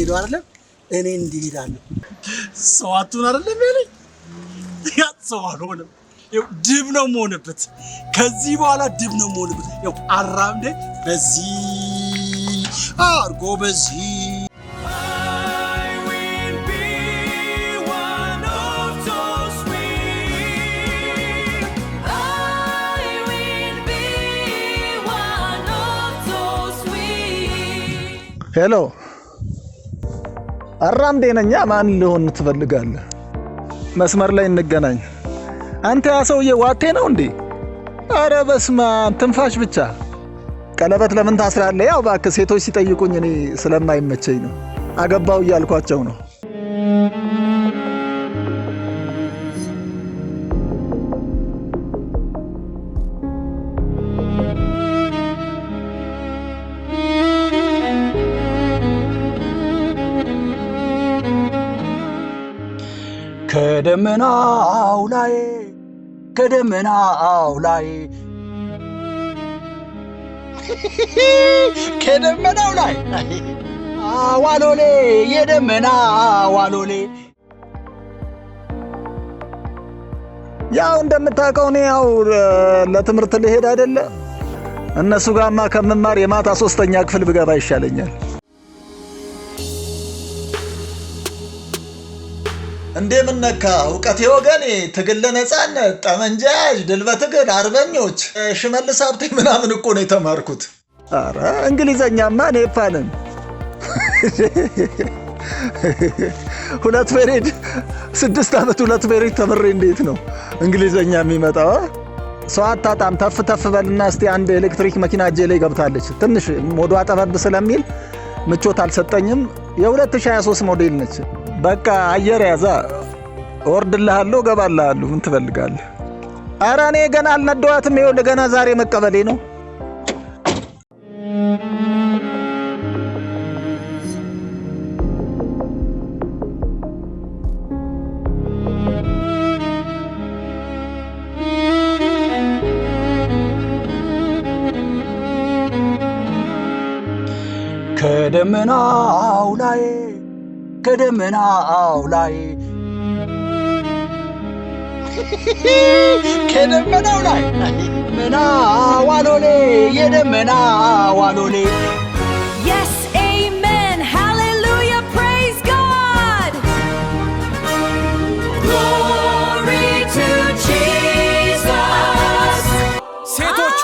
እንደሚሄዱ አይደለም እኔ እንዲሄዳለሁ ሰዋቱን አይደለም ያለኝ ያጽው አልሆነም ድብ ነው መሆንበት ከዚህ በኋላ ድብ ነው መሆንበት ያው አራምዴ በዚህ አርጎ በዚህ ሄሎ አራምዴ ነኝ ማን ልሆን ትፈልጋለህ መስመር ላይ እንገናኝ አንተ ያ ሰውዬ ዋቴ ነው እንዴ አረ በስማ ትንፋሽ ብቻ ቀለበት ለምን ታስራለህ ያው ባክ ሴቶች ሲጠይቁኝ እኔ ስለማይመቸኝ ነው አገባው እያልኳቸው ነው ከደመናው ላይ ዋሎሌ የደመና ዋሎሌ ያው እንደምታውቀው ነው ያው ለትምህርት ልሄድ አይደለ እነሱ ጋርማ ከመማር የማታ 3ኛ ክፍል ብገባ ይሻለኛል እንደምን ነካ ዕውቀቴ ወገኔ ትግል ለነጻነት ጠመንጃጅ ድል በትግል አርበኞች ሽመልስ ሀብቴ ምናምን እኮ ነው የተማርኩት አረ እንግሊዘኛማ ኔፓልን 2 ፔሪድ 6 ዓመት 2 ፔሪድ ተምሬ እንዴት ነው እንግሊዘኛ የሚመጣው ሰው አጣጣም ተፍ በልና እስቲ አንድ ኤሌክትሪክ መኪና እጄ ላይ ገብታለች ትንሽ ሞዷ ጠበብ ስለሚል ምቾት አልሰጠኝም የ2023 ሞዴል ነች በቃ አየር ያዛ ወርድልሃለሁ ገባልሃለሁ ምን ትፈልጋለህ ኧረ እኔ ገና አልነዳዋትም ይኸውልህ ገና ዛሬ መቀበሌ ነው ከደመናው ላይ መና ዋሎሌ የደመና ዋሎሌ Yes amen hallelujah praise God Glory to Jesus ሴቶቹ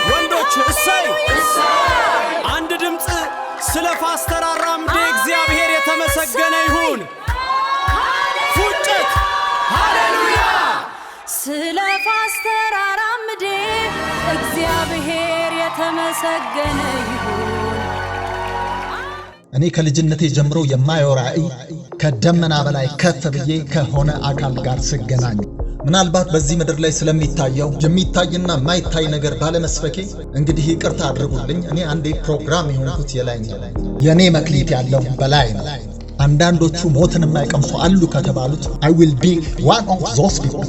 ወንዶቹ እሰይ አንድ ድምጽ ስለ ፓስተር አራምዴ እግዚአብሔር የተመሰገነ ይሁን ፉጨት ሃሌሉያ ስለ ፓስተር አራምዴ እግዚአብሔር የተመሰገነ ይሁን እኔ ከልጅነቴ ጀምሮ የማየው ራእይ ከደመና በላይ ከፍ ብዬ ከሆነ አካል ጋር ስገናኝ ምናልባት በዚህ ምድር ላይ ስለሚታየው የሚታይና ማይታይ ነገር ባለመስፈኬ እንግዲህ ይቅርታ አድርጉልኝ እኔ አንዴ ፕሮግራም የሆንኩት የላይኛው የኔ መክሊት ያለው በላይ ነው አንዳንዶቹ ሞትን የማይቀምሱ አሉ ከተባሉት I will be one of those people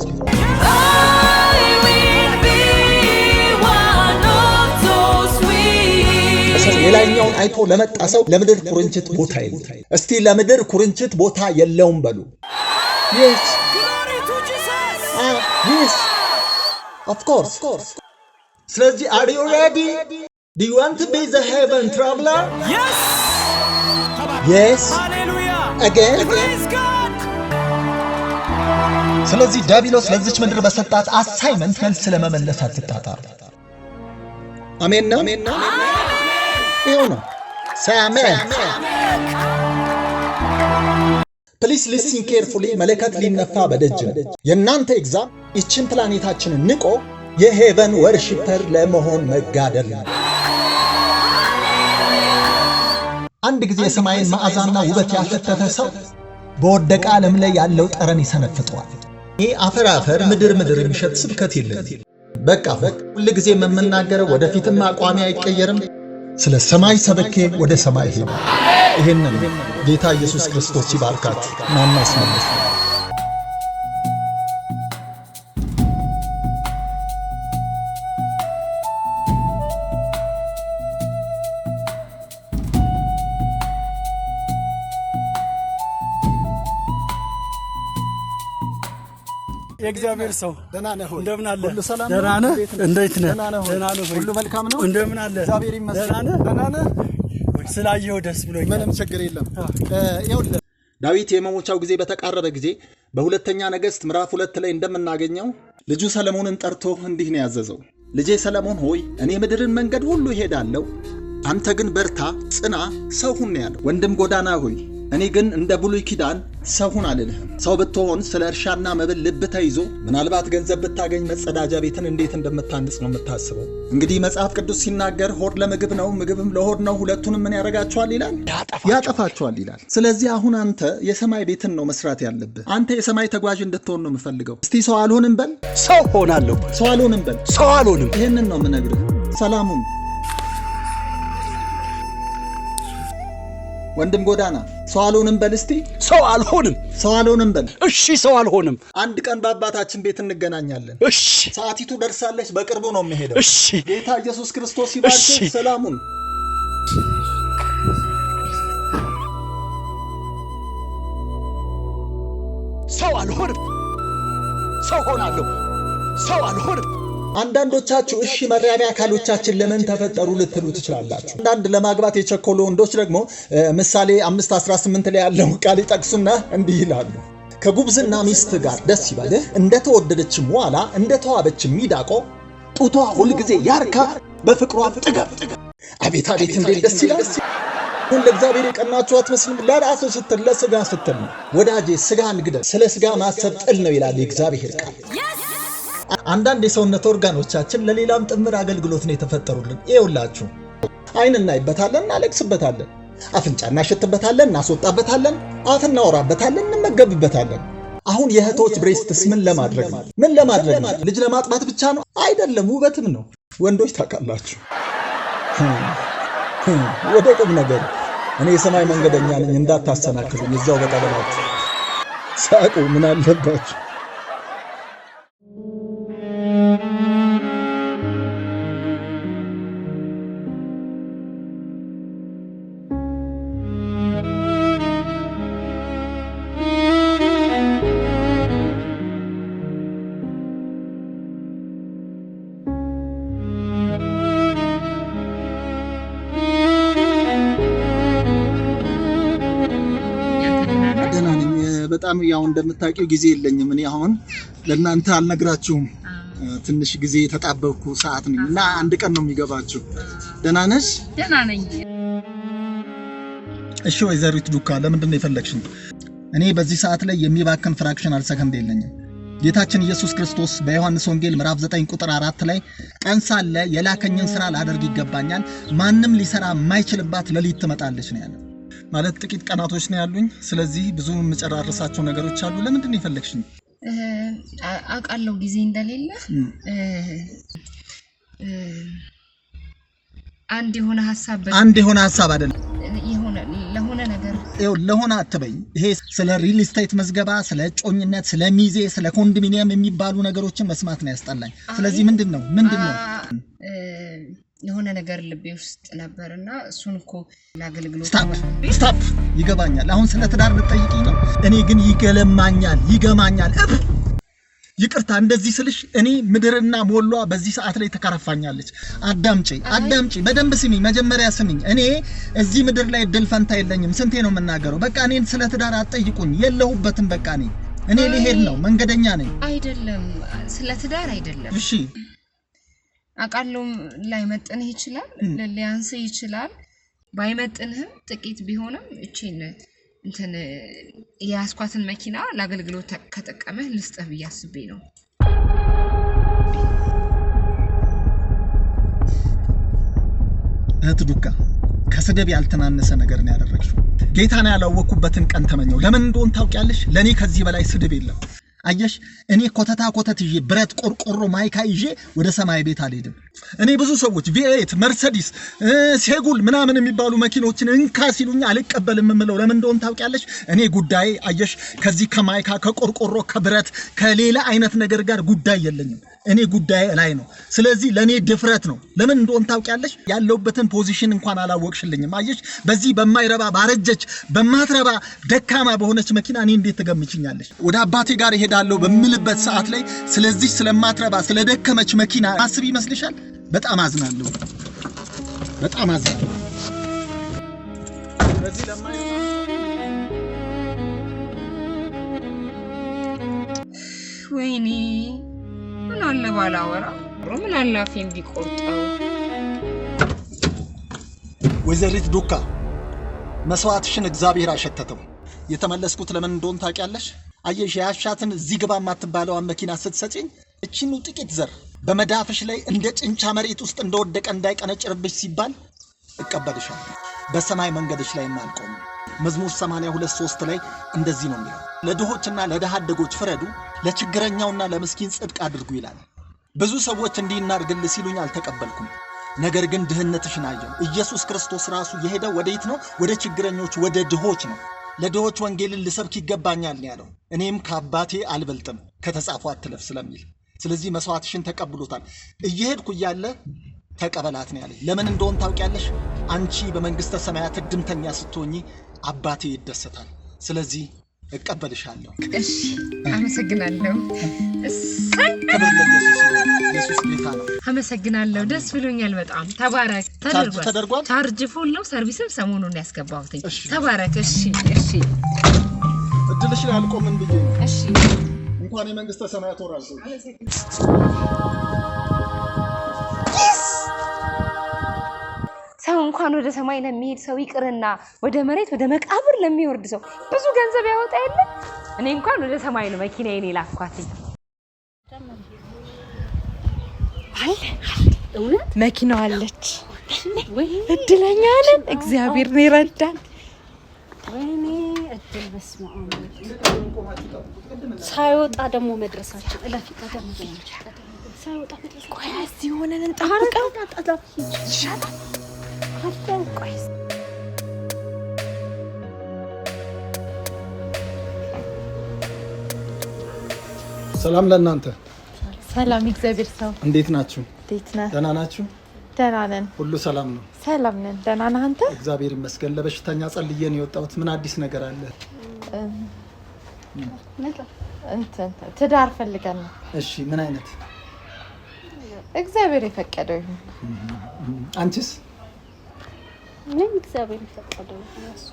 የላይኛውን አይቶ ለመጣ ሰው ለምድር ኩርንችት ቦታ የለም እስቲ ለምድር ኩርንችት ቦታ የለውም በሉ yes yes of course ስለዚህ are you ready do you want to be the heaven traveler yes ሃሌሉያ again praise God ስለዚህ ዲያብሎስ ለዚች ምድር በሰጣት አሳይመንት መልስ ለመመለስ አትጣጣር አሜን ነው ይሁን say amen ፕሊስ ሊስን ኬርፉሊ መለከት ሊነፋ በደጅ ነው የናንተ ኤግዛም እቺን ፕላኔታችንን ንቆ የሄቨን ወርሺፐር ለመሆን መጋደል ነው አንድ ጊዜ ሰማይን ማዕዛና ውበት ያፈተተ ሰው በወደቀ ዓለም ላይ ያለው ጠረን ይሰነፍጠዋል ይሄ አፈር ምድር የሚሸት ስብከት የለም በቃ ሁሉ ጊዜ መመናገረው ወደፊትም አቋሚ አይቀየርም ስለ ሰማይ ሰበኬ ወደ ሰማይ ሄደ ይሄንን ጌታ ኢየሱስ ክርስቶስ ይባርካችሁ ማናስመለስ የእግዚአብሔር ሰው ደህና ነህ ሆይ? እንደምን አለ? ሁሉ ሰላም ደህና ነህ? እንዴት ነህ? ደህና ነህ ሆይ? ሁሉ መልካም ነው? እንደምን አለ? እግዚአብሔር ይመስገን። ደህና ነህ? ስላየሁ ደስ ብሎኛል። ምንም ችግር የለም። ይኸውልህ ዳዊት የመሞቻው ጊዜ በተቃረበ ጊዜ በሁለተኛ ነገሥት ምዕራፍ 2 ላይ እንደምናገኘው ልጁ ሰለሞንን ጠርቶ እንዲህ ነው ያዘዘው። ልጄ ሰለሞን ሆይ እኔ ምድርን መንገድ ሁሉ እሄዳለሁ፣ አንተ ግን በርታ ጽና፣ ሰው ሁን ያለው። ወንድም ጎዳና ሆይ እኔ ግን እንደ ብሉይ ኪዳን ሰው ሁን አልልህም። ሰው ብትሆን ስለ እርሻና መብል ልብ ተይዞ ምናልባት ገንዘብ ብታገኝ መጸዳጃ ቤትን እንዴት እንደምታንጽ ነው የምታስበው። እንግዲህ መጽሐፍ ቅዱስ ሲናገር ሆድ ለምግብ ነው፣ ምግብም ለሆድ ነው፣ ሁለቱንም ምን ያደርጋቸዋል ይላል? ያጠፋቸዋል ይላል። ስለዚህ አሁን አንተ የሰማይ ቤትን ነው መስራት ያለብህ። አንተ የሰማይ ተጓዥ እንድትሆን ነው የምፈልገው። እስቲ ሰው አልሆንም በል። ሰው ሆናለሁ። ሰው አልሆንም በል። ሰው አልሆንም። ይሄንን ነው የምነግርህ። ሰላሙን ወንድም ጎዳና ሰው አልሆንም በል። እስቲ ሰው አልሆንም። ሰው አልሆንም በል። እሺ ሰው አልሆንም። አንድ ቀን በአባታችን ቤት እንገናኛለን። እሺ ሰዓቲቱ ደርሳለች። በቅርቡ ነው የምሄደው። እሺ ጌታ ኢየሱስ ክርስቶስ ይባርክ። ሰላሙን ሰው አልሆንም። ሰው ሆናለሁ። ሰው አልሆንም። አንዳንዶቻችሁ እሺ መራቢያ አካሎቻችን ለምን ተፈጠሩ ልትሉ ትችላላችሁ። አንዳንድ ለማግባት የቸኮሉ ወንዶች ደግሞ ምሳሌ 5:18 ላይ ያለው ቃል ይጠቅሱና እንዲህ ይላሉ። ከጉብዝና ሚስት ጋር ደስ ይበልህ፣ እንደተወደደችም ዋላ እንደተዋበችም ሚዳቆ ጡቷ ሁል ጊዜ ያርካ፣ በፍቅሯ ጥገብ። አቤት አቤት እንዴት ደስ ይላል! ሁን ለእግዚአብሔር የቀናችሁ አትመስልም? ለራሱ ስትል ለስጋ ስትል ነው። ወዳጄ ስጋን ግደል፣ ስለ ስጋ ማሰብ ጥል ነው ይላል የእግዚአብሔር ቃል። አንዳንድ የሰውነት ኦርጋኖቻችን ለሌላም ጥምር አገልግሎት ነው የተፈጠሩልን። ይኸውላችሁ አይን እናይበታለን፣ እናለቅስበታለን። አፍንጫ እናሸትበታለን፣ እናስወጣበታለን። አፍ እናወራበታለን፣ እንመገብበታለን። አሁን የእህቶች ብሬስትስ ምን ለማድረግ ነው? ምን ለማድረግ ነው? ልጅ ለማጥባት ብቻ ነው? አይደለም፣ ውበትም ነው። ወንዶች ታውቃላችሁ። ወደ ቁም ነገር እኔ የሰማይ መንገደኛ ነኝ፣ እንዳታሰናክሉኝ። እዛው በቀበላችሁ ሳቁ። ምን አለባችሁ? በጣም ያው እንደምታውቂው ጊዜ የለኝም። እኔ አሁን ለእናንተ አልነግራችሁም። ትንሽ ጊዜ የተጣበብኩ ሰዓት ነኝ እና አንድ ቀን ነው የሚገባችሁ። ደህና ነሽ? ደህና ነኝ። እሺ ወይዘሪት ዱካ ለምንድን ነው የፈለግሽኝ? እኔ በዚህ ሰዓት ላይ የሚባክን ፍራክሽናል ሰከንድ የለኝም። ጌታችን ኢየሱስ ክርስቶስ በዮሐንስ ወንጌል ምዕራፍ 9 ቁጥር 4 ላይ ቀን ሳለ የላከኝን ሥራ ላደርግ ይገባኛል፣ ማንም ሊሰራ የማይችልባት ሌሊት ትመጣለች ነው ያለው። ማለት ጥቂት ቀናቶች ነው ያሉኝ። ስለዚህ ብዙ የምጨራርሳቸው ነገሮች አሉ። ለምንድን ነው የፈለግሽኝ? አውቃለሁ ጊዜ እንደሌለ። አንድ የሆነ ሐሳብ አይደለም፣ ለሆነ ነገር ለሆነ አትበይ። ይሄ ስለ ሪል ስቴት መዝገባ፣ ስለ እጮኝነት፣ ስለ ሚዜ፣ ስለ ኮንዶሚኒየም የሚባሉ ነገሮችን መስማት ነው ያስጠላኝ። ስለዚህ ምንድን ነው የሆነ ነገር ልቤ ውስጥ ነበርና እሱን እኮ ለአገልግሎት ስታፕ ይገባኛል። አሁን ስለ ትዳር ልትጠይቂኝ ነው? እኔ ግን ይገማኛል። ይቅርታ እንደዚህ ስልሽ እኔ ምድርና ሞሏ በዚህ ሰዓት ላይ ተከረፋኛለች። አዳምጪ፣ በደንብ ስሚኝ፣ መጀመሪያ ስሚኝ። እኔ እዚህ ምድር ላይ እድል ፈንታ የለኝም። ስንቴ ነው የምናገረው? በቃ እኔን ስለ ትዳር አትጠይቁኝ፣ የለሁበትም። በቃ እኔ ልሄድ ነው፣ መንገደኛ ነኝ። አይደለም፣ ስለ ትዳር አይደለም። እሺ አውቃለሁ ላይመጥንህ ይችላል፣ ሊያንስህ ይችላል። ባይመጥንህም ጥቂት ቢሆንም እቺን የያዝኳትን መኪና ለአገልግሎት ከጠቀመህ ልስጥህ ብዬ አስቤ ነው። እህት ዱካ ከስድብ ያልተናነሰ ነገር ነው ያደረግሽው። ጌታን ያላወቅኩበትን ቀን ተመኘው። ለምን እንደሆነ ታውቂያለሽ? ለኔ ከዚህ በላይ ስድብ የለም። አየሽ፣ እኔ ኮተት ይዤ ብረት ቆርቆሮ ማይካ ይዤ ወደ ሰማይ ቤት አልሄድም። እኔ ብዙ ሰዎች ቪኤት፣ መርሰዲስ፣ ሴጉል ምናምን የሚባሉ መኪኖችን እንካ ሲሉኝ አልቀበልም የምለው ለምን እንደሆነ ታውቂያለሽ? እኔ ጉዳይ አየሽ፣ ከዚህ ከማይካ ከቆርቆሮ ከብረት ከሌላ አይነት ነገር ጋር ጉዳይ የለኝም። እኔ ጉዳይ ላይ ነው። ስለዚህ ለኔ ድፍረት ነው። ለምን እንደሆነ ታውቂያለሽ? ያለውበትን ፖዚሽን እንኳን አላወቅሽልኝም። አየሽ፣ በዚህ በማይረባ ባረጀች በማትረባ ደካማ በሆነች መኪና እኔ እንዴት ትገምችኛለሽ? ወደ አባቴ ጋር እሄዳለሁ በምልበት ሰዓት ላይ ስለዚህ ስለማትረባ ስለደከመች መኪና አስብ ይመስልሻል? በጣም አዝናለሁ። በጣም አዝናለሁ። በዚህ ለማይ ወይኔ ምን አለ ባላወራ ምን አለ አፌን ቢቆርጠው። ወይዘሪት ዱካ መስዋዕትሽን እግዚአብሔር አሸተተው። የተመለስኩት ለምን እንደሆነ ታውቂያለሽ? አየሽ ያሻትን እዚህ ግባ የማትባለዋን መኪና ስትሰጪኝ እቺኑ ጥቂት ዘር በመዳፍሽ ላይ እንደ ጭንቻ መሬት ውስጥ እንደወደቀ እንዳይቀነጭርብሽ ሲባል እቀበልሻለሁ። በሰማይ መንገድሽ ላይ ማልቆም መዝሙር 82:3 ላይ እንደዚህ ነው የሚለው፣ ለድሆችና ለድሃ አደጎች ፍረዱ፣ ለችግረኛውና ለምስኪን ጽድቅ አድርጉ ይላል። ብዙ ሰዎች እንዲህ እናድርግልህ ሲሉኝ አልተቀበልኩም። ነገር ግን ድህነትሽን አየሁ። ኢየሱስ ክርስቶስ ራሱ የሄደው ወዴት ነው? ወደ ችግረኞች ወደ ድሆች ነው። ለድሆች ወንጌልን ልሰብክ ይገባኛል ነው ያለው። እኔም ከአባቴ አልበልጥም ከተጻፈው አትለፍ ስለሚል፣ ስለዚህ መስዋዕትሽን ተቀብሎታል። እየሄድኩ እያለ ተቀበላት ነው ያለኝ። ለምን እንደሆነ ታውቂያለሽ? አንቺ በመንግስተ ሰማያት እድምተኛ ስትሆኚ አባቴ ይደሰታል። ስለዚህ እቀበልሻለሁ። እሺ አመሰግናለሁ። ክብር ለኢየሱስ ይሁን። ኢየሱስ ጌታ ነው። አመሰግናለሁ። ደስ ብሎኛል በጣም። ተባረክ። ተደርጓል። ቻርጅ ፉል ነው። ሰርቪስም ሰሞኑን ያስገባሁት። ተባረክ። እሺ እሺ። እድልሽ ላይ አልቆምም ብዬ። እሺ እንኳን የመንግስተ ሰማያት ወራሽ ሰው እንኳን ወደ ሰማይ ለሚሄድ ሰው ይቅርና ወደ መሬት ወደ መቃብር ለሚወርድ ሰው ብዙ ገንዘብ ያወጣ የለ። እኔ እንኳን ወደ ሰማይ ነው መኪናዬን ላኳት። እውነት መኪናው አለች። እድለኛ ነን፣ እግዚአብሔር ነው ይረዳን። ወይኔ እድል በስመ አብ። ሳይወጣ ደግሞ መድረሳችን እለፊ ቀደም ሳይወጣ መድረሳችን። ቆይ እዚህ ሆነን እንጠብቀው ይሻላል። ቆይ ሰላም ለእናንተ። ሰላም እግዚአብሔር ሰው እንዴት ናችሁ? እንዴት ነህ? ደህና ናችሁ? ደህና ነን። ሁሉ ሰላም ነው? ሰላም ነን። ደህና ነህ አንተ? እግዚአብሔር ይመስገን። ለበሽተኛ ጸልዬ ነው የወጣሁት። ምን አዲስ ነገር አለ? እንትን ትዳር ፈልገን ነው። እሺ ምን አይነት? እግዚአብሔር የፈቀደው ይሁን። አንቺስ? ምን እግዚአብሔር የፈቀደው ያሱ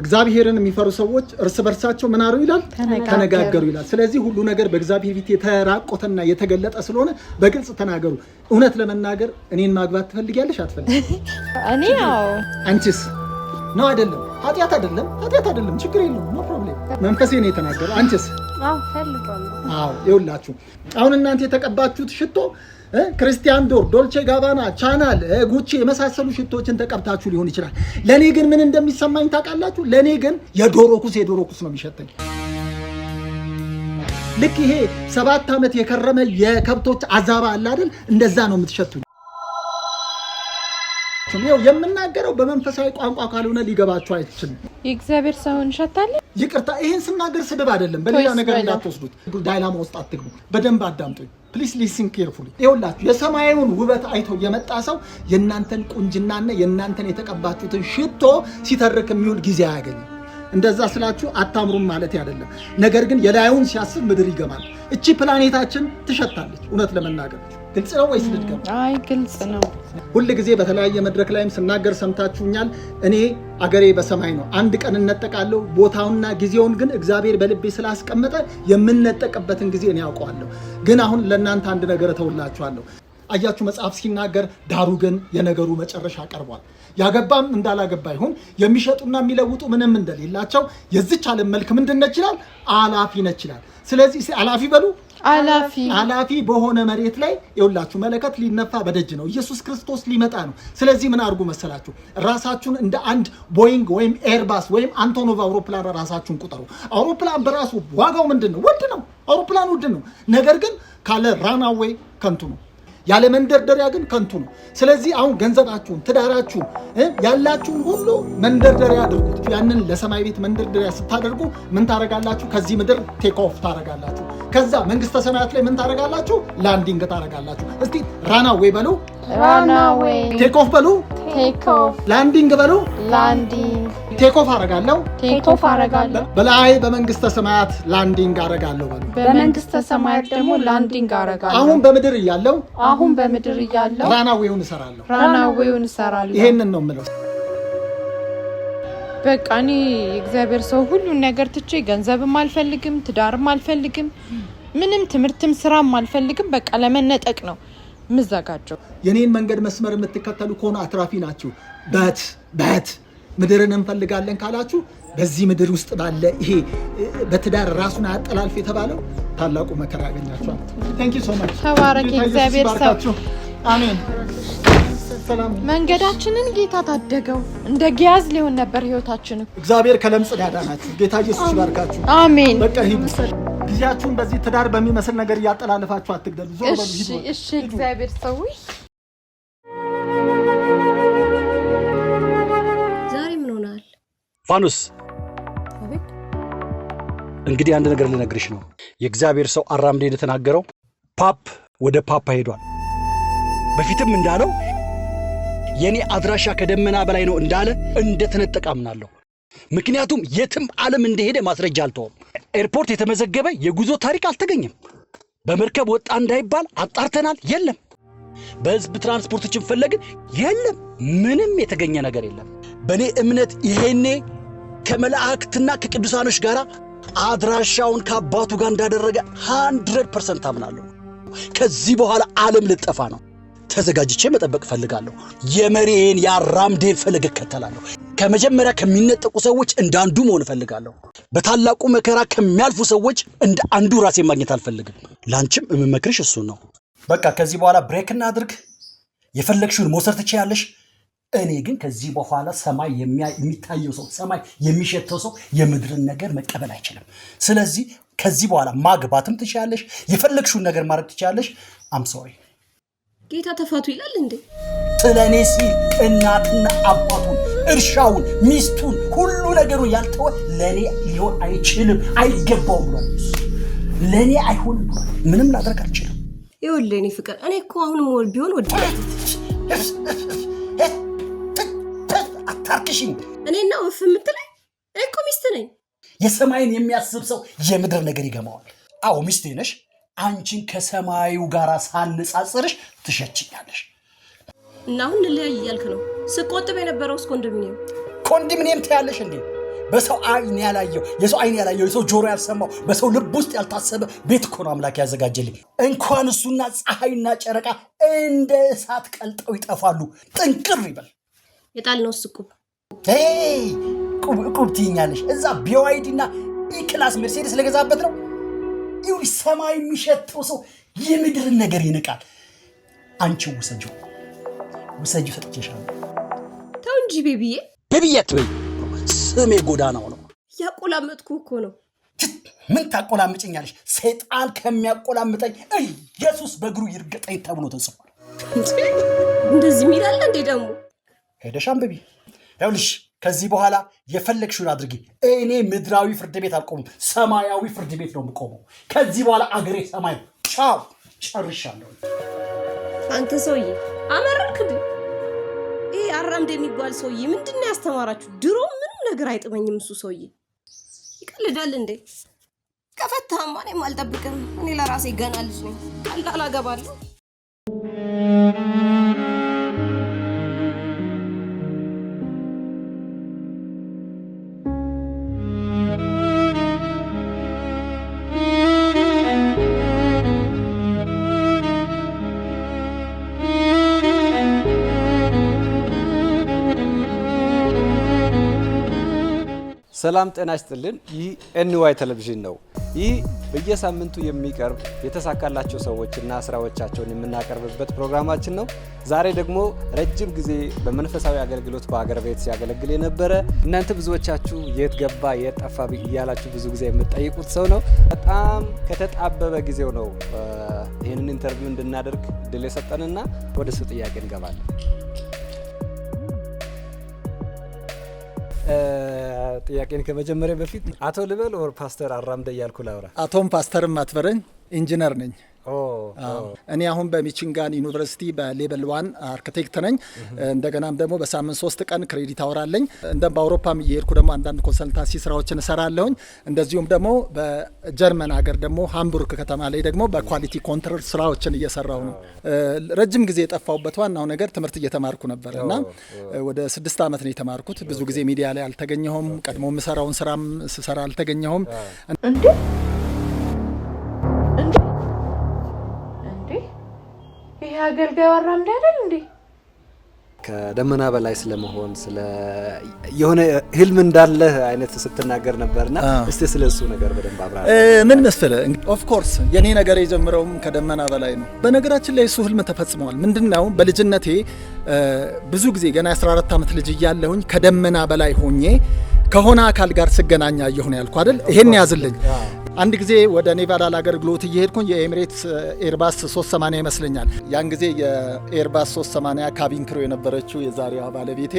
እግዚአብሔርን የሚፈሩ ሰዎች እርስ በርሳቸው ምን አሩ ይላል? ተነጋገሩ ይላል። ስለዚህ ሁሉ ነገር በእግዚአብሔር ፊት የተራቆተና የተገለጠ ስለሆነ በግልጽ ተናገሩ። እውነት ለመናገር እኔን ማግባት ትፈልጊያለሽ አትፈልጊ? እኔ ያው አንቺስ? ነው አይደለም? ኃጢአት አይደለም፣ ችግር የለውም። ኖ ፕሮብሌም። መንፈሴ ነው የተናገረው። አንቺስ? ፈልጋለሁ። አዎ ይኸውላችሁ፣ አሁን እናንተ የተቀባችሁት ሽቶ ክርስቲያን ዶር፣ ዶልቼ ጋባና፣ ቻናል፣ ጉቺ የመሳሰሉ ሽቶችን ተቀብታችሁ ሊሆን ይችላል። ለኔ ግን ምን እንደሚሰማኝ ታውቃላችሁ? ለኔ ግን የዶሮ ኩስ ነው የሚሸተኝ። ልክ ይሄ 7 ዓመት የከረመ የከብቶች አዛባ አለ አይደል? እንደዛ ነው የምትሸቱኝ። ነው የምናገረው በመንፈሳዊ ቋንቋ ካልሆነ ሊገባችሁ አይችልም። የእግዚአብሔር ሰው እንሸታለን። ይቅርታ፣ ይሄን ስናገር ስድብ አይደለም። በሌላ ነገር እንዳትወስዱት። ዳይላማ ውስጥ አትግቡ። በደንብ አዳምጡኝ ፕሊስ ሊስን ኬርፉሊ። ይኸውላችሁ የሰማዩን ውበት አይቶ የመጣ ሰው የእናንተን ቁንጅናና የእናንተን የተቀባችሁትን ሽቶ ሲተርክ የሚውል ጊዜ አያገኝም። እንደዛ ስላችሁ አታምሩም ማለት አይደለም። ነገር ግን የላዩን ሲያስብ ምድር ይገማል። እቺ ፕላኔታችን ትሸታለች። እውነት ለመናገር ግልጽ ነው ወይስ ልድገም? አይ ግልጽ ነው። ሁሉ ጊዜ በተለያየ መድረክ ላይም ስናገር ሰምታችሁኛል። እኔ አገሬ በሰማይ ነው። አንድ ቀን እነጠቃለሁ። ቦታውና ጊዜውን ግን እግዚአብሔር በልቤ ስላስቀመጠ የምንነጠቅበትን ጊዜ እኔ ያውቀዋለሁ። ግን አሁን ለእናንተ አንድ ነገር ተውላችኋለሁ። አያችሁ መጽሐፍ ሲናገር ዳሩ ግን የነገሩ መጨረሻ ቀርቧል። ያገባም እንዳላገባ ይሁን የሚሸጡና የሚለውጡ ምንም እንደሌላቸው የዚች ዓለም መልክ ምንድነች ይላል? አላፊ ነች ይላል። ስለዚህ አላፊ በሉ። አላፊ በሆነ መሬት ላይ ይውላችሁ መለከት ሊነፋ በደጅ ነው። ኢየሱስ ክርስቶስ ሊመጣ ነው። ስለዚህ ምን አድርጉ መሰላችሁ? ራሳችሁን እንደ አንድ ቦይንግ ወይም ኤርባስ ወይም አንቶኖቭ አውሮፕላን ራሳችሁን ቁጠሩ። አውሮፕላን በራሱ ዋጋው ምንድነው? ውድ ነው። አውሮፕላን ውድ ነው። ነገር ግን ካለ ራናዌይ ከንቱ ነው። ያለ መንደርደሪያ ግን ከንቱ ነው። ስለዚህ አሁን ገንዘባችሁን፣ ትዳራችሁን፣ ያላችሁን ሁሉ መንደርደሪያ አድርጉት። ያንን ለሰማይ ቤት መንደርደሪያ ስታደርጉ ምን ታረጋላችሁ? ከዚህ ምድር ቴክ ኦፍ ታረጋላችሁ። ከዛ መንግስተ ሰማያት ላይ ምን ታረጋላችሁ? ላንዲንግ ታረጋላችሁ። እስቲ ራናዌይ በሉ፣ ራናዌይ። ቴክ ኦፍ በሉ፣ ቴክ ኦፍ። ላንዲንግ በሉ፣ ላንዲንግ። ቴክ ኦፍ አረጋለሁ፣ ቴክ ኦፍ አረጋለሁ። በላይ በመንግስተ ሰማያት ላንዲንግ አረጋለሁ በሉ። በመንግስተ ሰማያት ደግሞ ላንዲንግ አረጋለሁ። አሁን በምድር እያለሁ ራናዌውን እሰራለሁ። ይሄንን ነው የምለው። በቃ እኔ እግዚአብሔር ሰው ሁሉን ነገር ትቼ ገንዘብም አልፈልግም፣ ትዳርም አልፈልግም፣ ምንም ትምህርትም ስራም አልፈልግም። በቃ ለመነጠቅ ነው ምዘጋጀው። የኔን መንገድ መስመር የምትከተሉ ከሆነ አትራፊ ናችሁ። በት ምድርን እንፈልጋለን ካላችሁ በዚህ ምድር ውስጥ ባለ ይሄ በትዳር ራሱን አያጠላልፍ የተባለው ታላቁ መከራ ያገኛችኋል። ታንክ ዩ ሶ ማች። ተባረክ እግዚአብሔር ሰው። አሜን። መንገዳችንን ጌታ ታደገው። እንደ ጊያዝ ሊሆን ነበር ህይወታችን። እግዚአብሔር ከለምጽ ያዳናችሁ። ጌታ ኢየሱስ ይባርካችሁ። አሜን። በቃ ሂዱ። ጊዜያችሁን በዚህ ትዳር በሚመስል ነገር እያጠላለፋችሁ አትግደሉ። ዞር በሉ፣ ሂዱ። እሺ እግዚአብሔር ሰው። ዛሬ ምን ሆናል? ፋኑስ እንግዲህ አንድ ነገር ልነግርሽ ነው። የእግዚአብሔር ሰው አራምዴ እንደተናገረው ፓፕ ወደ ፓፓ ሄዷል። በፊትም እንዳለው የኔ አድራሻ ከደመና በላይ ነው እንዳለ እንደተነጠቀ አምናለሁ። ምክንያቱም የትም ዓለም እንደሄደ ማስረጃ አልተውም። ኤርፖርት የተመዘገበ የጉዞ ታሪክ አልተገኘም። በመርከብ ወጣ እንዳይባል አጣርተናል፣ የለም። በህዝብ ትራንስፖርቶችን ፈለግን፣ የለም። ምንም የተገኘ ነገር የለም። በእኔ እምነት ይሄኔ ከመላእክትና ከቅዱሳኖች ጋር አድራሻውን ከአባቱ ጋር እንዳደረገ 100% አምናለሁ። ከዚህ በኋላ ዓለም ልጠፋ ነው። ተዘጋጅቼ መጠበቅ ፈልጋለሁ። የመሪን የአራምዴን ፈለግ እከተላለሁ። ከመጀመሪያ ከሚነጠቁ ሰዎች እንደ አንዱ መሆን ፈልጋለሁ። በታላቁ መከራ ከሚያልፉ ሰዎች እንደ አንዱ ራሴን ማግኘት አልፈልግም። ላንቺም የምመክርሽ እሱን ነው። በቃ ከዚህ በኋላ ብሬክ እናድርግ። የፈለግሽውን መውሰድ ትችያለሽ። እኔ ግን ከዚህ በኋላ ሰማይ የሚታየው ሰው፣ ሰማይ የሚሸተው ሰው የምድርን ነገር መቀበል አይችልም። ስለዚህ ከዚህ በኋላ ማግባትም ትችያለሽ፣ የፈለግሽውን ነገር ማድረግ ትችያለሽ። አም ሶሪ። ጌታ ተፋቱ ይላል እንዴ? ስለኔ ሲል እናትና አባቱን፣ እርሻውን፣ ሚስቱን፣ ሁሉ ነገሩን ያልተወ ለኔ ሊሆን አይችልም፣ አይገባውም ብሏል ኢየሱስ። ለኔ አይሆንም ብሏል። ምንም ላደርግ አልችልም። ይኸውልህ እኔ ፍቅር፣ እኔ እኮ አሁንም ወል ቢሆን ወድ አታርክሽኝ። እኔና ወፍ የምትለኝ እኔ እኮ ሚስት ነኝ። የሰማይን የሚያስብ ሰው የምድር ነገር ይገማዋል። አዎ ሚስቴ ነሽ። አንቺን ከሰማዩ ጋር ሳነጻጽርሽ ትሸችኛለሽ። እና አሁን እንለያይ እያልክ ነው? ስቆጥብ የነበረውስ ኮንዶሚኒየም ትያለሽ እንዴ? በሰው አይን ያላየው፣ የሰው አይን ያላየው፣ የሰው ጆሮ ያልሰማው፣ በሰው ልብ ውስጥ ያልታሰበ ቤት እኮ ነው አምላክ ያዘጋጀልኝ። እንኳን እሱና ፀሐይና ጨረቃ እንደ እሳት ቀልጠው ይጠፋሉ። ጥንቅር ይበል። የጣልነው ስቁብ ቁብ ትይኛለሽ። እዛ ቢዋይዲ እና ኢክላስ ሜርሴዲስ ለገዛበት ነው። ይሁን ሰማይ የሚሸተው ሰው የምድርን ነገር ይንቃል። አንቺ ውሰጂው ሰጥቼሻለሁ። ተው እንጂ ቤቢዬ አትበይ። ስሜ ጎዳናው ነው። ያቆላመጥኩ እኮ ነው። ምን ታቆላምጭኛለሽ? ሰይጣን ከሚያቆላምጠኝ ኢየሱስ በእግሩ ይርገጠኝ ተብሎ ተጽፏል። እንደዚህ ሚላል እንዴ? ደግሞ ሄደሽ አንብቢ። ይኸውልሽ ከዚህ በኋላ የፈለግሽውን አድርጊ። እኔ ምድራዊ ፍርድ ቤት አልቆምም፣ ሰማያዊ ፍርድ ቤት ነው የምቆመው። ከዚህ በኋላ አገሬ ሰማይ። ቻው፣ ጨርሻለሁ። አንተ ሰውዬ አመረርክ። ይሄ አራምዴ የሚባል ሰውዬ ምንድነው ያስተማራችሁ? ድሮ ምንም ነገር አይጥመኝም። እሱ ሰውዬ ይቀልዳል እንዴ? ከፈታማ እኔም አልጠብቅም። እኔ ለራሴ ገና ልጅ ነኝ። ቀላል አገባለሁ። ሰላም ጤና ይስጥልን። ይህ ኤንዋይ ቴሌቪዥን ነው። ይህ በየሳምንቱ የሚቀርብ የተሳካላቸው ሰዎችና ስራዎቻቸውን የምናቀርብበት ፕሮግራማችን ነው። ዛሬ ደግሞ ረጅም ጊዜ በመንፈሳዊ አገልግሎት በአገር ቤት ሲያገለግል የነበረ እናንተ ብዙዎቻችሁ የት ገባ የት ጠፋ እያላችሁ ብዙ ጊዜ የምትጠይቁት ሰው ነው። በጣም ከተጣበበ ጊዜው ነው ይህንን ኢንተርቪው እንድናደርግ እድል የሰጠንና ወደ እሱ ጥያቄ እንገባለን። ጥያቄን ከመጀመሪያ በፊት አቶ ልበል ኦር ፓስተር አራምደ እያልኩ ላውራ? አቶም ፓስተርም አትበረኝ፣ ኢንጂነር ነኝ። እኔ አሁን በሚቺጋን ዩኒቨርሲቲ በሌቨል 1 አርኪቴክት ነኝ። እንደገናም ደግሞ በሳምንት 3 ቀን ክሬዲት አወራለኝ። በአውሮፓም እየሄድኩ ደግሞ አንዳንድ ኮንሰልታንሲ ስራዎችን እሰራለሁኝ። እንደዚሁም ደግሞ በጀርመን ሀገር ደግሞ ሃምቡርግ ከተማ ላይ ደግሞ በኳሊቲ ኮንትሮል ስራዎችን እየሰራሁ ነው። ረጅም ጊዜ የጠፋሁበት ዋናው ነገር ትምህርት እየተማርኩ ነበር እና ወደ 6 ዓመት ነው የተማርኩት። ብዙ ጊዜ ሚዲያ ላይ አልተገኘሁም። ቀድሞ የምሰራውን ስራም ስሰራ አልተገኘሁም። ይሄ አገልጋዩ አራምዴ አይደል እንዴ? ከደመና በላይ ስለመሆን ስለ የሆነ ህልም እንዳለ አይነት ስትናገር ነበርና እስቲ ስለሱ ነገር በደንብ አብራራ። ምን መሰለህ፣ ኦፍ ኮርስ የኔ ነገር የጀመረውም ከደመና በላይ ነው። በነገራችን ላይ እሱ ህልም ተፈጽሟል። ምንድነው? በልጅነቴ ብዙ ጊዜ ገና 14 ዓመት ልጅ እያለሁኝ ከደመና በላይ ሆኜ ከሆነ አካል ጋር ስገናኝ አየሁ ነው ያልኩ አይደል? ይሄን ያዝልኝ። አንድ ጊዜ ወደ ኔቫዳ ለአገልግሎት እየሄድኩኝ የኤሚሬትስ ኤርባስ 380 ይመስለኛል። ያን ጊዜ የኤርባስ 380 ካቢን ክሩ የነበረችው የዛሬዋ ባለቤቴ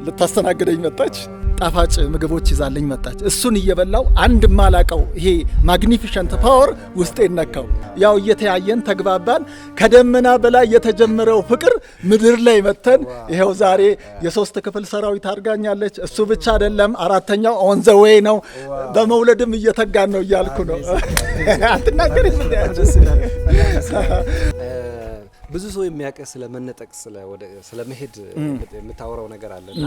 ልታስተናግደኝ መጣች። ጣፋጭ ምግቦች ይዛለኝ መጣች። እሱን እየበላው አንድ ማላቀው ይሄ ማግኒፊሸንት ፓወር ውስጤን ነካው። ያው እየተያየን ተግባባን። ከደመና በላይ የተጀመረው ፍቅር ምድር ላይ መተን ይሄው ዛሬ የ3 ክፍል ሰራዊት አድርጋኛለች። እሱ ብቻ አይደለም፣ 4ኛው ኦን ዘ ዌይ ነው። በመውለድም እየተጋን ነው እያልኩ ነው። አትናገር። ብዙ ሰው የሚያውቀው ስለመነጠቅ ስለመሄድ የምታወራው ነገር አለና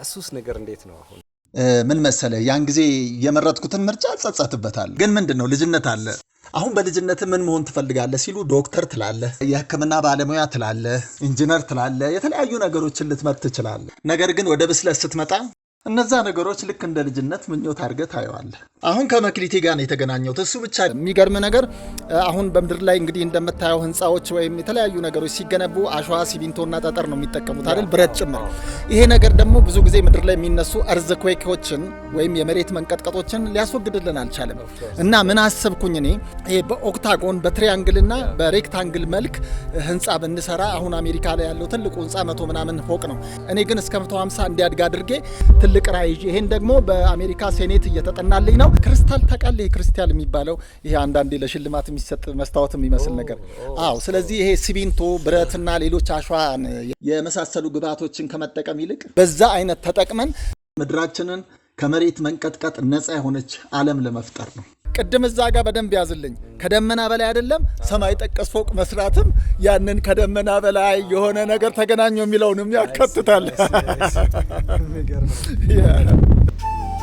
እሱስ ነገር እንዴት ነው? አሁን ምን መሰለህ፣ ያን ጊዜ የመረጥኩትን ምርጫ አልጸጸትበታለሁ። ግን ምንድነው ልጅነት አለ። አሁን በልጅነት ምን መሆን ትፈልጋለህ ሲሉ ዶክተር ትላለህ፣ የሕክምና ባለሙያ ትላለህ፣ ኢንጂነር ትላለህ፣ የተለያዩ ነገሮችን ልትመርጥ ትችላለህ። ነገር ግን ወደ ብስለት ስትመጣ እነዛ ነገሮች ልክ እንደ ልጅነት ምኞት አድርገህ ታየዋለህ። አሁን ከመክሊቴ ጋር ነው የተገናኘሁት። እሱ ብቻ የሚገርም ነገር አሁን በምድር ላይ እንግዲህ እንደምታየው ህንፃዎች ወይም የተለያዩ ነገሮች ሲገነቡ አሸዋ፣ ሲሚንቶና ጠጠር ነው የሚጠቀሙት አይደል? ብረት ጭምር። ይሄ ነገር ደግሞ ብዙ ጊዜ ምድር ላይ የሚነሱ እርዝኩዌኮችን ወይም የመሬት መንቀጥቀጦችን ሊያስወግድልን አልቻለም። እና ምን አሰብኩኝ እኔ ይሄ በኦክታጎን በትሪያንግልና በሬክታንግል መልክ ህንፃ ብንሰራ፣ አሁን አሜሪካ ላይ ያለው ትልቁ ህንፃ 100 ምናምን ፎቅ ነው። እኔ ግን እስከ 150 እንዲያድግ አድርጌ ትልቅ ራዕይ፣ ይሄን ደግሞ በአሜሪካ ሴኔት እየተጠናልኝ ነው። ክሪስታል ታውቃለህ? ክሪስታል የሚባለው ይሄ አንዳንዴ ለሽልማት የሚሰጥ መስታወት የሚመስል ነገር። አዎ። ስለዚህ ይሄ ሲሚንቶ፣ ብረትና ሌሎች አሸዋን የመሳሰሉ ግብዓቶችን ከመጠቀም ይልቅ በዛ አይነት ተጠቅመን ምድራችንን ከመሬት መንቀጥቀጥ ነፃ የሆነች ዓለም ለመፍጠር ነው። ቅድም እዛ ጋር በደንብ ያዝልኝ። ከደመና በላይ አይደለም ሰማይ ጠቀስ ፎቅ መስራትም ያንን ከደመና በላይ የሆነ ነገር ተገናኘው የሚለውንም ያካትታል።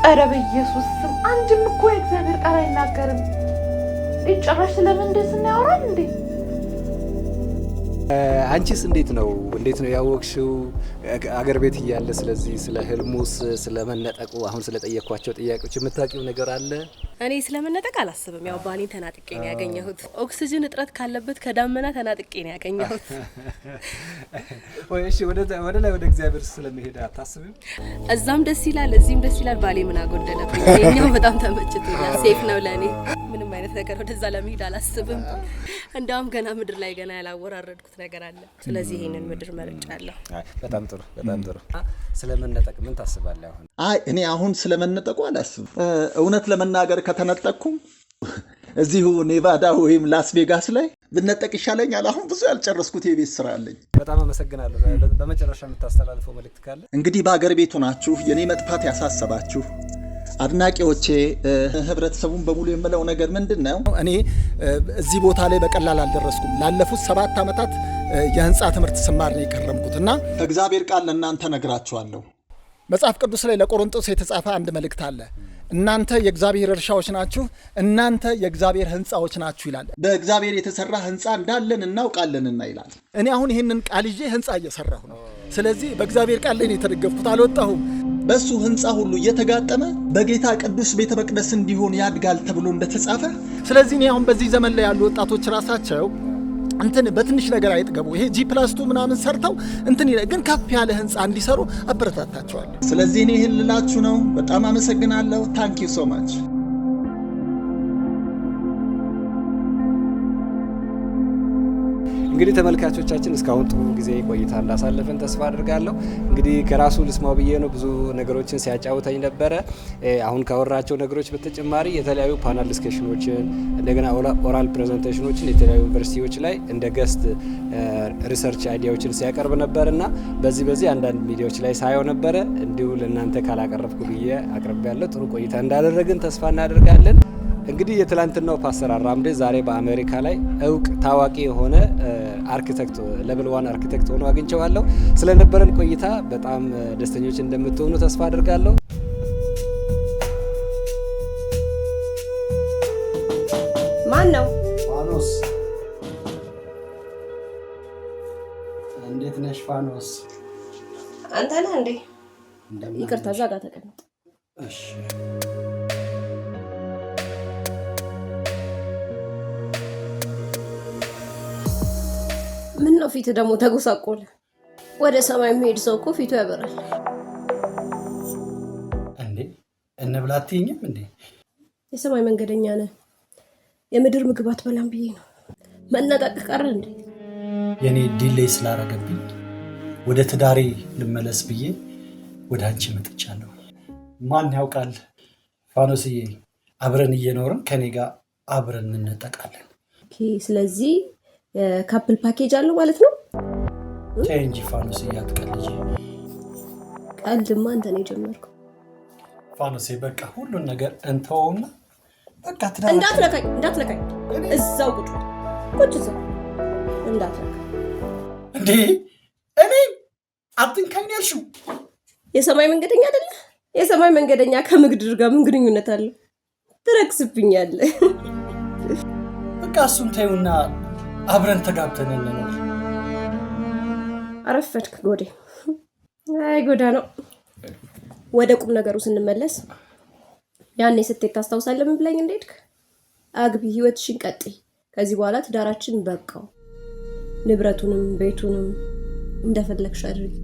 ኧረ በኢየሱስ ስም አንድም እኮ የእግዚአብሔር ቃል አይናገርም። ጭራሽ ስለምን እንደዚህ እናወራለን እንዴ? አንቺስ እንዴት ነው ያወቅሽው አገር ቤት እያለ? ስለዚህ ስለ ህልሙስ ስለመነጠቁ አሁን ስለጠየኳቸው ጥያቄዎች የምታውቂው ነገር አለ? እኔ ስለመነጠቅ አላስብም። ያው ባሌን ተናጥቄ ነው ያገኘሁት። ኦክሲጅን እጥረት ካለበት ከዳመና ተናጥቄ ነው ያገኘሁት። ወይ እሺ፣ ወደ ላይ ወደ እግዚአብሔር ስለመሄድ አታስብም? እዛም ደስ ይላል፣ እዚህም ደስ ይላል። ባሌ ምን አጎደለብኝ? የኛው በጣም ተመችቶኛል። ሴፍ ነው ለኔ። ምንም አይነት ነገር ወደዛ ለመሄድ አላስብም። እንዳውም ገና ምድር ላይ ገና ያላወራረድኩት ነገር አለ። ስለዚህ ይሄንን ምድር መርጫለሁ። በጣም ጥሩ፣ በጣም ጥሩ። ስለመነጠቅ ምን ታስባለህ አሁን? እኔ አሁን ስለመነጠቁ አላስብም። እውነት ለመናገር ከተነጠቅኩም እዚሁ ኔቫዳ ወይም ላስ ቬጋስ ላይ ብነጠቅ ይሻለኛል። አሁን ብዙ ያልጨረስኩት የቤት ስራ አለኝ። በጣም አመሰግናለሁ። በመጨረሻ የምታስተላልፈው መልእክት ካለ? እንግዲህ በአገር ቤቱ ናችሁ የኔ መጥፋት ያሳሰባችሁ አድናቂዎቼ፣ ህብረተሰቡን በሙሉ የምለው ነገር ምንድነው? እኔ እዚህ ቦታ ላይ በቀላል አልደረስኩም። ላለፉት 7 ዓመታት የህንፃ ትምህርት ስማር ነው የከረምኩትና ከእግዚአብሔር ቃል ለእናንተ ነግራችኋለሁ። መጽሐፍ ቅዱስ ላይ ለቆሮንቶስ የተጻፈ አንድ መልእክት አለ። እናንተ የእግዚአብሔር እርሻዎች ናችሁ፣ እናንተ የእግዚአብሔር ህንፃዎች ናችሁ ይላል። በእግዚአብሔር የተሰራ ህንፃ እንዳለን እናውቃለንና ይላል። እኔ አሁን ይህንን ቃል ይዤ ህንፃ እየሰራሁ ነው። ስለዚህ በእግዚአብሔር ቃል ላይ ነው የተደገፍኩት፣ አልወጣሁም። በሱ ህንፃ ሁሉ እየተጋጠመ በጌታ ቅዱስ ቤተ መቅደስ እንዲሆን ያድጋል ተብሎ እንደተጻፈ። ስለዚህ እኔ አሁን በዚህ ዘመን ላይ ያሉ ወጣቶች ራሳቸው በትንሽ ነገር አይጥገቡ። ይሄ G+2 ምናምን ሰርተው ግን ከፍ ያለ ህንፃ እንዲሰሩ አበረታታቸዋለሁ። ስለዚህ እኔ ይህን ልላችሁ ነው። በጣም አመሰግናለሁ። ታንክ ዩ ሶ ማች። እንግዲህ ተመልካቾቻችን እስካሁን ጥሩ ጊዜ ቆይታ እንዳሳለፈን ተስፋ አድርጋለሁ። እንግዲህ ከራሱ ልስማው ብዬ ነው ብዙ ነገሮችን ሲያጫውተኝ ነበረ። አሁን ካወራቸው ነገሮች በተጨማሪ የተለያዩ ፓናል ዲስከሽኖችን እንደገና ኦራል ፕሬዘንቴሽኖችን የተለያዩ ዩኒቨርሲቲዎች ላይ እንደ ገስት ሪሰርች አይዲያዎችን ሲያቀርብ ነበርና በዚህ አንዳንድ ሚዲያዎች ላይ ሳየው ነበረ። እንዲሁ ለእናንተ ካላቀረብኩ ብዬ አቅርቤያለሁ። ጥሩ ቆይታ እንዳደረግን ተስፋ እናደርጋለን። እንግዲህ የትላንትናው ፓስተር አራምዴ ዛሬ በአሜሪካ ላይ እውቅ ታዋቂ የሆነ አርኪቴክት ሌቭል 1 አርኪቴክት ሆኖ አግኝቼዋለሁ። ስለነበረን ቆይታ በጣም ደስተኞች እንደምትሆኑ ተስፋ አድርጋለሁ። ማን ነው? ፋኖስ እንዴት ነሽ? ፋኖስ አንተ ነህ እንዴ? ይቅርታ እዛ ጋር ተቀመጥ። እሺ ምን ነው ፊት ደግሞ ተጎሳቆለ? ወደ ሰማይ የሚሄድ ሰው እኮ ፊቱ ያበራል። እንዴ እንብላትኝም እንዴ? የሰማይ መንገደኛ ነህ። የምድር ምግብ አትበላም ብዬ ነው። መነጠቅ ቀረ እንዴ? የኔ ዲሌይ ስላረገብኝ ወደ ትዳሬ ልመለስ ብዬ ወደ አንቺ መጥቻለሁ። ማን ያውቃል ፋኖስዬ፣ አብረን እየኖርን ከኔ ጋር አብረን እንነጠቃለን። ኦኬ፣ ስለዚህ ካፕል ፓኬጅ አለው ማለት ነው። ተይ እንጂ ፋኖስዬ አትቀልጂ። ቀልድማ አንተ ነው የጀመርከው። ፋኖሴ በቃ ሁሉን ነገር እንተውና በቃ ትዳር እንዳትነካኝ እዛው ቁጭ እዛው እንዳትነካኝ። እንዴ እኔ አትንካኝ ያልሽው? የሰማይ መንገደኛ አይደለ? የሰማይ መንገደኛ ከምድር ጋር ምን ግንኙነት አለው? ትረክስብኛለህ። በቃ እሱን ተይውና አብረን ተጋብተን እንኖር። አረፈድክ ጎዴ። አይ ጎዳ ነው። ወደ ቁም ነገሩ ስንመለስ ያኔ ስትሄድ ታስታውሳለህ ምን ብለኝ እንደሄድክ? አግቢ፣ ህይወትሽን ቀጥይ፣ ከዚህ በኋላ ትዳራችን በቃው፣ ንብረቱንም ቤቱንም እንደፈለግሽ አድርጊ፣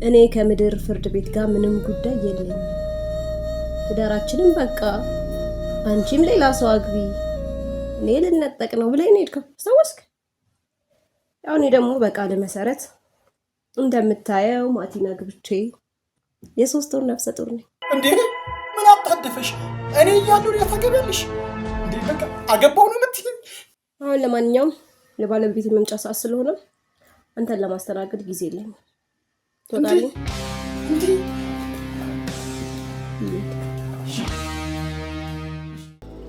እኔ ከምድር ፍርድ ቤት ጋር ምንም ጉዳይ የለኝም፣ ትዳራችንን በቃ፣ አንቺም ሌላ ሰው አግቢ፣ እኔ ልነጠቅ ነው ብለኝ ሄድከው። አስታወስክ? ያው እኔ ደግሞ በቃል መሰረት እንደምታየው ማቲና ግብቼ የ3 ወር ነፍሰ ጡር ነኝ። እንዴ ምን አጣደፈሽ? እኔ እያለሁ ታገቢያለሽ እንዴ? በቃ አገባው ነው የምትይኝ? አሁን ለማንኛውም ለባለቤት መምጫ ሰዓት ስለሆነ አንተን ለማስተናገድ ጊዜ የለኝም። ትወጣለህ እንዴ?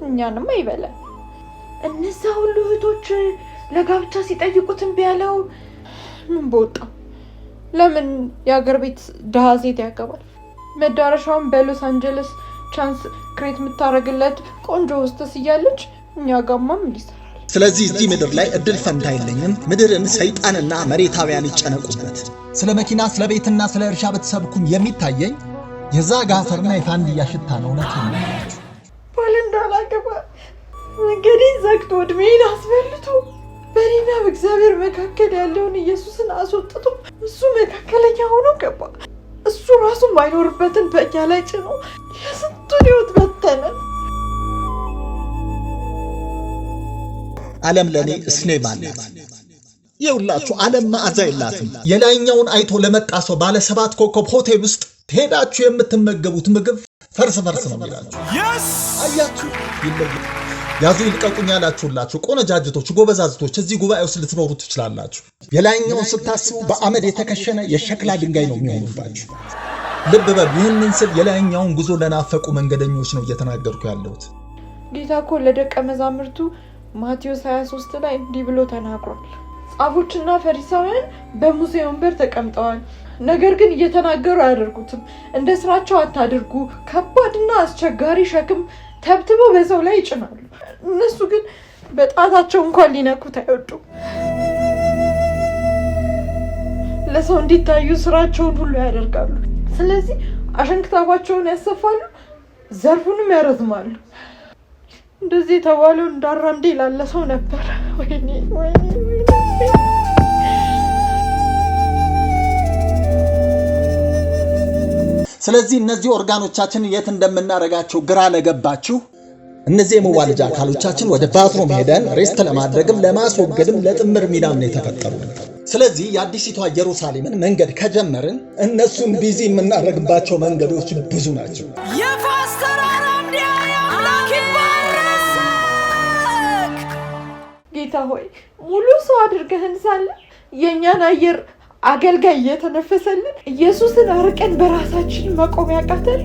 እኛንም አይበለን። እነዛ ሁሉ እህቶች ለጋብቻ ሲጠይቁት እምቢ ያለው ምን በወጣው? ለምን የሀገር ቤት ድሃ ሴት ያገባል? መዳረሻውን በሎስ አንጀለስ ቻንስ ክሬት የምታደርግለት ቆንጆ ሆስተስ እያለች እኛ ጋማ ምን ይሰራል? ስለዚህ እዚህ ምድር ላይ እድል ፈንታ የለኝም። ምድርን ሰይጣንና መሬታውያን ይጨነቁበት። ስለ መኪና፣ ስለ ቤትና ስለ እርሻ በተሰብኩም የሚታየኝ የዛ ጋፈርና የፋንድያ ሽታ ነው። እውነት ነው። ባል እንዳላገባ መንገዴን ዘግቶ እድሜን አስበልቶ በእኔና በእግዚአብሔር መካከል ያለውን ኢየሱስን አስወጥቶ እሱ መካከለኛ ሆኖ ገባ። እሱ ራሱ ማይኖርበትን በእኛ ላይ ጭኖ የስንቱን ህይወት በተነ። ዓለም ለኔ እስኔ ባላት ይውላችሁ፣ ዓለም መዓዛ የላትም። የላይኛውን አይቶ ለመጣ ሰው ባለ 7 ኮከብ ሆቴል ውስጥ ሄዳችሁ የምትመገቡት ምግብ ፈርስ ነው ይላችሁ። አያችሁ፣ ይለያል። ያዙ ይልቀቁኝ ያላችሁላችሁ ቆነጃጅቶች፣ ጎበዛዝቶች እዚህ ጉባኤ ውስጥ ልትኖሩ ትችላላችሁ። የላይኛውን ስታስቡ በአመድ የተከሸነ የሸክላ ድንጋይ ነው የሚሆኑባችሁ። ልብ በሉ። ይህንን ስል የላይኛውን ጉዞ ለናፈቁ መንገደኞች ነው እየተናገርኩ ያለሁት። ጌታ እኮ ለደቀ መዛሙርቱ ማቴዎስ 23 ላይ እንዲህ ብሎ ተናግሯል። ጻፎችና ፈሪሳውያን በሙሴ ወንበር ተቀምጠዋል፣ ነገር ግን እየተናገሩ አያደርጉትም። እንደ ስራቸው አታድርጉ። ከባድና አስቸጋሪ ሸክም ተብትበው በሰው ላይ ይጭናሉ፣ እነሱ ግን በጣታቸው እንኳን ሊነኩት አይወዱም። ለሰው እንዲታዩ ስራቸውን ሁሉ ያደርጋሉ። ስለዚህ አሸንክታባቸውን ያሰፋሉ፣ ዘርፉንም ያረዝማሉ። እንደዚህ የተባለው እንዳራምዴ ላለ ሰው ነበር። ወይኔ ስለዚህ እነዚህ ኦርጋኖቻችንን የት እንደምናረጋቸው ግራ ለገባችሁ እነዚህ የመዋለጃ አካሎቻችን ወደ ባትሩም ሄደን ሬስት ለማድረግም ለማስወገድም ለጥምር ሚናም ነው የተፈጠሩት። ስለዚህ የአዲሲቷ ኢየሩሳሌምን መንገድ ከጀመርን እነሱን ቢዚ የምናደርግባቸው መንገዶች ብዙ ናቸው። የፓስተር አራምዴ አምላክ ይባረክ። ጌታ ሆይ ሙሉ ሰው አድርገህን ሳለ የእኛን አየር አገልጋይ እየተነፈሰልን ኢየሱስን አርቀን በራሳችን መቆም ያቃተን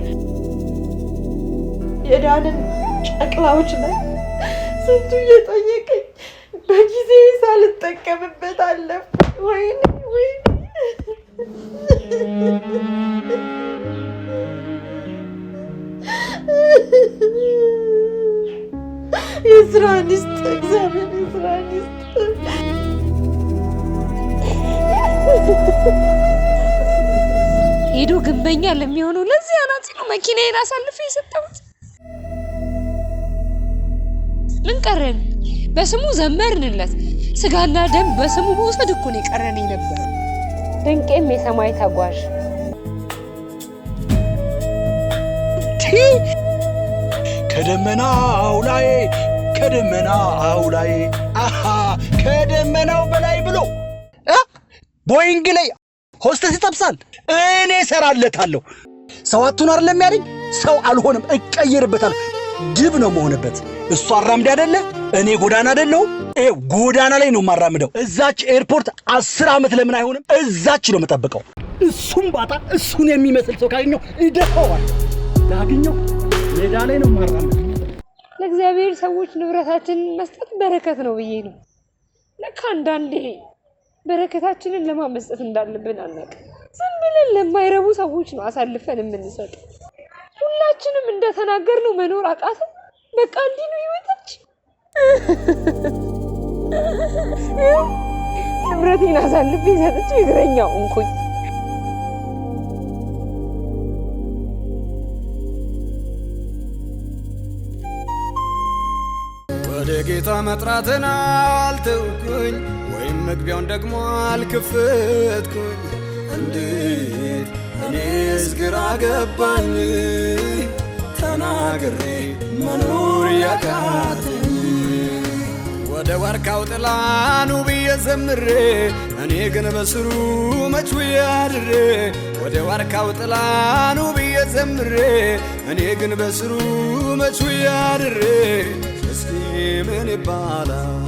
የዳንን ጨቅላዎች ነን። ስንቱ እየጠየቀኝ በጊዜ ሳልጠቀምበት አለፍ። ወይኔ የስራን ይስጥ እግዚአብሔር፣ የስራን ይስጥ። ሄዶ ግንበኛ ለሚሆነው ለዚህ አናጺ ነው መኪናዬን አሳልፌ የሰጠሁት። ምን ቀረን? በስሙ ዘመርንለት። ስጋና ደም በስሙ መውሰድ እኮ ነው የቀረን ነበር። ድንቄም የሰማይ ተጓዥ ከደመናው ላይ አሃ ከደመናው በላይ ብሎ ቦይንግ ላይ ሆስተስ ይጠብሳል። እኔ ሰራለታለሁ። ሰው አትሁን አይደለም ያለኝ፣ ሰው አልሆንም፣ እቀየርበታለሁ። ድብ ነው መሆንበት። እሱ አራምዴ አይደለ፣ እኔ ጎዳና አይደለሁ። ጎዳና ላይ ነው ማራምደው። እዛች ኤርፖርት 10 ዓመት ለምን አይሆንም? እዛች ነው መጠብቀው። እሱም ባጣ እሱን የሚመስል ሰው ካገኘው እደፋዋል። ላገኘው ሜዳ ላይ ነው ማራምደው። ለእግዚአብሔር ሰዎች ንብረታችንን መስጠት በረከት ነው ብዬ ነው። ለካ አንዳንዴ በረከታችንን ለማመስጠት እንዳለብን አናውቅም። ዝም ብለን ለማይረቡ ሰዎች ነው አሳልፈን የምንሰጥ። ሁላችንም እንደተናገርነው መኖር አቃተን። በቃ እንዲህ ነው ህይወታችን። ንብረቴን አሳልፌ ሰጥቼ እግረኛው እንኩኝ። ወደ ጌታ መጥራትን አልተውኩኝ፣ ወይም መግቢያውን ደግሞ አልከፈትኩኝ። እንዴት እኔስ ግራ ገባኝ፣ ተናግሬ መኖር ያቃተኝ። ወደ ዋርካው ጥላ ኑ ብዬ ዘምሬ፣ እኔ ግን በስሩ መች ውዬ አድሬ። ወደ ዋርካው ጥላ ኑ ብዬ ዘምሬ፣ እኔ ግን በስሩ መች ውዬ አድሬ። እስኪ ምን ይባላል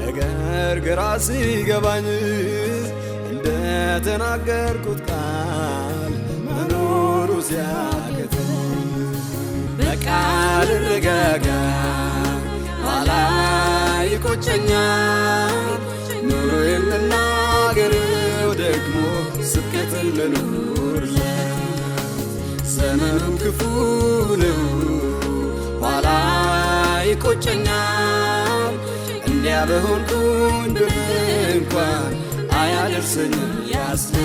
ነገር ግራ ሲገባኝ፣ እንደተናገርኩት ቃል መኖሩ ሲያቅተኝ። በቃ ልረጋጋ ኋላ ይቆጨኛል፣ ኑሮ የምናገረው ደግሞ ስብከትን ልኑርለት። ዘመኑም ክፉ ነው ኋላ ይቆጨኛል፣ እንዲያ በሆንኩ እንኳን አያደርሰኝም ያስነ